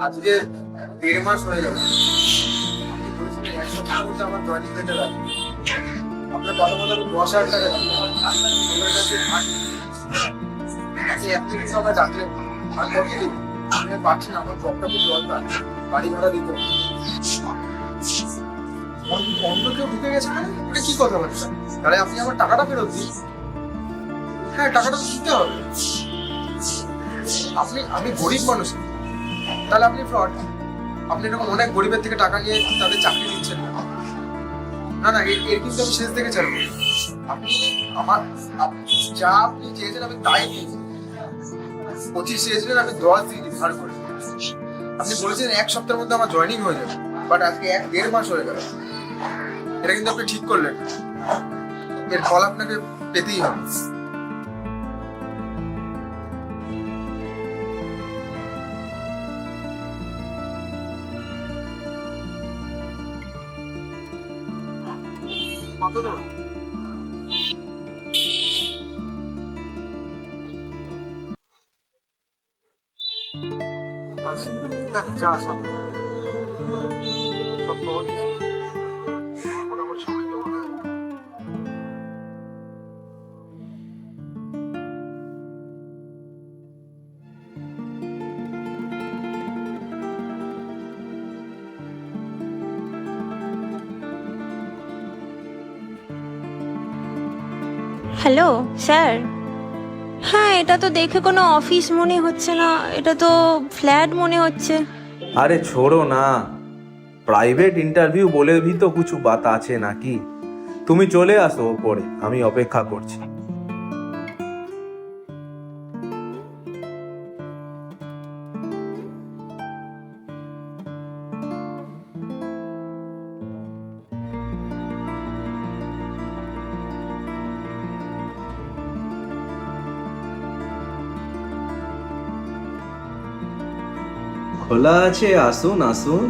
আজকে 1.5 মাস হয়ে গেল। এক সপ্তাহের মধ্যে আমার জয়েনিং লেটার আছে। আপনার কথা মতো 10,000 টাকা আমরা যাত্রে আর কমিয়ে দিই। আমি পাচ্ছি না, আমার জবটা খুব দরকার, বাড়ি ভাড়া দিতে। অন্য কেউ ঢুকে গেছে মানে কি কথা বলছেন? তাহলে আপনি আমার টাকাটা ফেরত দিন। হ্যাঁ, টাকাটা তো দিতে হবে। আমি গরিব মানুষ, তাহলে আপনি ফ্রড। আপনি এরকম অনেক গরিবের থেকে টাকা নিয়ে তাদের চাকরি দিচ্ছেন না। না না, এর কিন্তু আমি শেষ থেকে ছাড়বো। আপনি যা আপনি চেয়েছেন আমি তাই দিয়েছি। 25 চেয়েছিলেন, আমি 10 দিই ধার করে। আপনি বলেছেন 1 সপ্তাহের মধ্যে আমার জয়েনিং হয়ে যাবে, বাট আজকে 1.5 মাস হয়ে গেল। এটা কিন্তু আপনি ঠিক করলেন। এর ফল আপনাকে পেতেই হবে। Hello sir. হ্যাঁ, এটা তো দেখে কোনো অফিস মনে হচ্ছে না, এটা তো ফ্ল্যাট মনে হচ্ছে। अरे छोड़ो ना, প্রাইভেট ইন্টারভিউ বলে ভি তো কিছু বাত আছে নাকি? তুমি চলে আসো পরে, আমি অপেক্ষা করছি। খোলা আছে, আসুন আসুন।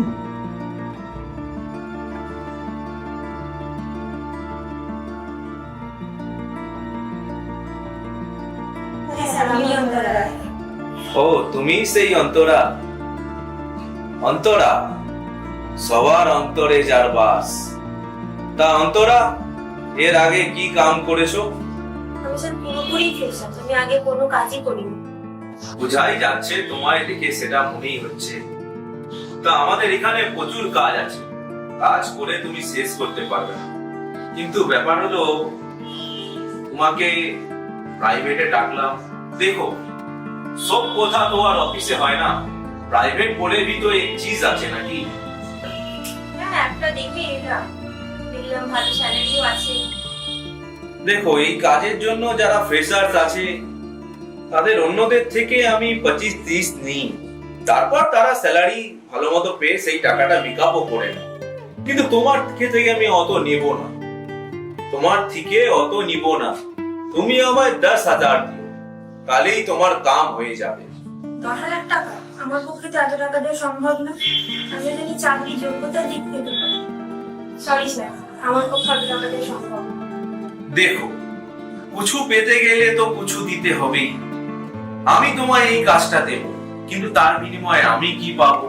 ও তুমি সেই অন্তরা? অন্তরা সবার অন্তরে যার বাস। তা অন্তরা, এর আগে কি কাম করেছো? আমি স্যার পুরোপুরি ফ্রেশার, আমি আগে কোনো কাজই করিনি। বুঝাই যাচ্ছে, তোমায় দেখে সেটা মনেই হচ্ছে। তা আমাদের এখানে প্রচুর কাজ আছে, কাজ করে তুমি শেষ করতে পারবে না। কিন্তু ব্যাপার হলো, তোমাকে প্রাইভেটে ডাকলাম। দেখো, সব কথা তো আর অফিসে হয় না, প্রাইভেট বলে ভি তো এক চিজ আছে নাকি? হ্যাঁ, একটা দেখে এটা দেখলাম ভালো স্যালারিও আছে। দেখো, এই কাজের জন্য যারা ফ্রেশার্স আছে তাদের অন্যদের থেকে আমি 25-30 নিই, তারপর তারা স্যালারি ভালো মতো পেয়ে সেই টাকাটা মেকআপও করে নেয়। কিন্তু তোমার থেকে আমি অত নেব না, তোমার থেকে অত নিব না। তুমি আমায় 10,000 দিও, তাহলেই তোমার কাম হয়ে যাবে। 10,000 টাকা? আমার পক্ষে তো এত টাকা দেওয়া সম্ভব না। আমি যদি চাকরি যোগ্যতার দিক থেকে পারি। সরি স্যার, আমার পক্ষে এত টাকা দেওয়া সম্ভব না। দেখো, কিছু পেতে গেলে তো কিছু দিতে হবেই। আমি তোমায় এই কাজটা দেব, কিন্তু তার বিনিময়ে আমি কি পাবো?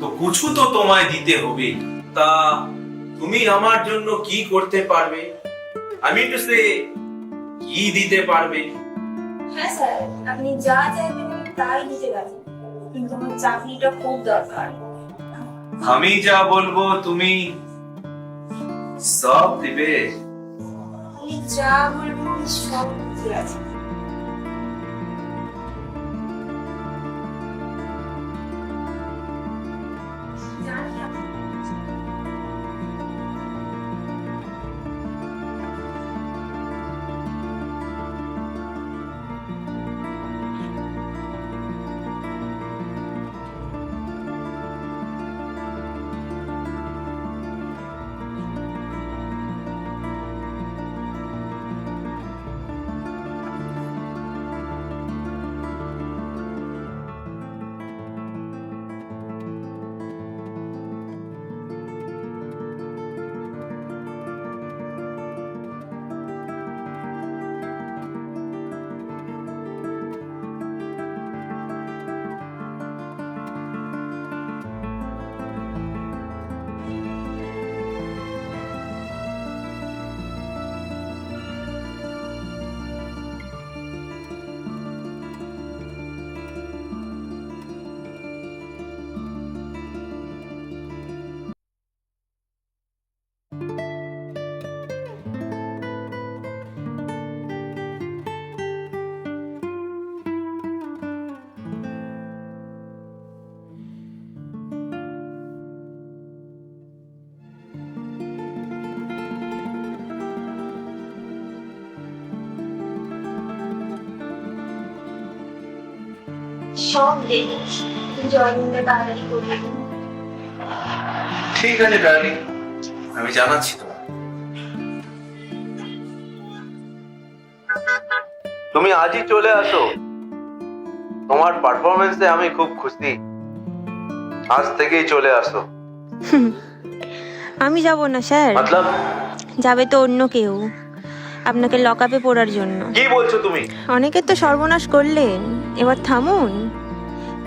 তো কিছু তো তোমায় দিতে হবে। তা তুমি আমার জন্য কি করতে পারবে? আমি একটু সে কি দিতে পারবে? হ্যাঁ স্যার, আপনি যা চাইবেন আমি তাই দিতে রাজি, কিন্তু আমার চাকরিটা খুব দরকার। আমি যা বলবো তুমি সব দিবে? আপনি যা বলবেন আমি সব দিতে রাজি। সব দেবে, জয়নিংটা তাড়াতাড়ি করবে। ঠিক আছে ডার্লিং, আমি জানাচ্ছি তোমার। তুমি আজই চলে আসো, তোমার পারফরমেন্সে আমি খুব খুশি। আজ থেকেই চলে আসো। আমি যাব না স্যার, মতলব যাবে তো অন্য কেউ, আপনাকে লকআপে পড়ার জন্য। কি বলছো তুমি? অনেকের তো সর্বনাশ করলেন, এবার থামুন,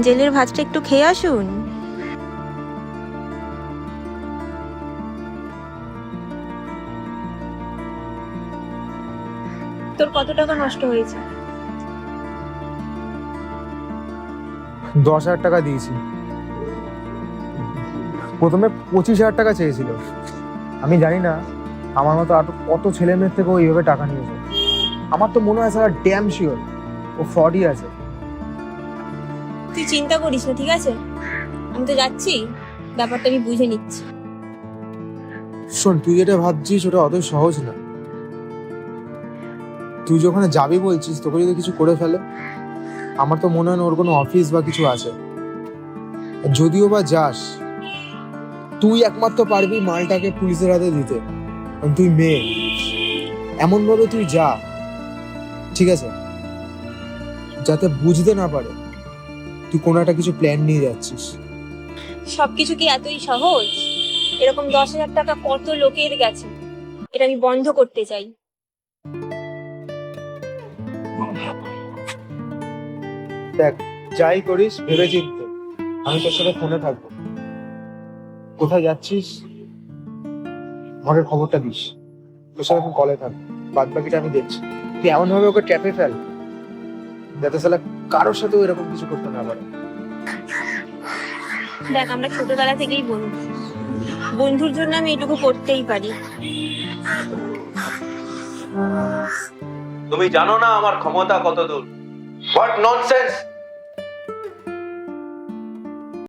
জেলের ভাতটা একটু খেয়ে আসুন। তোর কত টাকা নষ্ট হয়েছে? 10,000 টাকা দিয়েছি। প্রথমে 25,000 টাকা চেয়েছিল। আমি জানি না আমার মতো আর কত ছেলে মেয়ের থেকে ও এইভাবে টাকা নিয়েছে। আমার তো মনে হয় স্যার ড্যাম শিওর ও ফ্রডই আছে। তুই চিন্তা করিস না, ঠিক আছে? আমি তো যাচ্ছি, ব্যাপারটা আমি বুঝে নিচ্ছি। শোন, তুই যেটা ভাবছিস ওটা অত সহজ না। তুই যখন যাবি বলছিস, তোকে যদি কিছু করে ফেলে, আমার তো মনে হয় না ওর কোনো অফিস বা কিছু আছে। আর যদিও বা যাস, তুই একমাত্র পারবি মালটাকে পুলিশের হাতে দিতে, কারণ তুই মেয়ে। এমন ভাবে তুই যা, ঠিক আছে, যাতে বুঝতে না পারে তুই কোনো একটা কিছু প্ল্যান নিয়ে যাচ্ছিস। সবকিছু কি এতই সহজ? এরকম 10,000 টাকা কত লোকের গেছে, এটা আমি বন্ধ করতে চাই। দেখ, যাই করিস ভেবে চিনতে। আমি তোর সাথে ফোনে থাকবো। কোথায় যাচ্ছিস আমাকে খবরটা দিস। তোর সাথে আমি কলে থাকবো, বাদ বাকিটা আমি দেখছি। তুই এমন ভাবে ওকে ট্র্যাপে ফেল যাতে সালা কারোর সাথেও এরকম কিছু করতে না পারে। দেখ, আমরা ছোটবেলা থেকেই বন্ধু, বন্ধুর জন্য আমি এটুকু করতেই পারি। তুমি জানো না আমার ক্ষমতা কত দূর। What nonsense!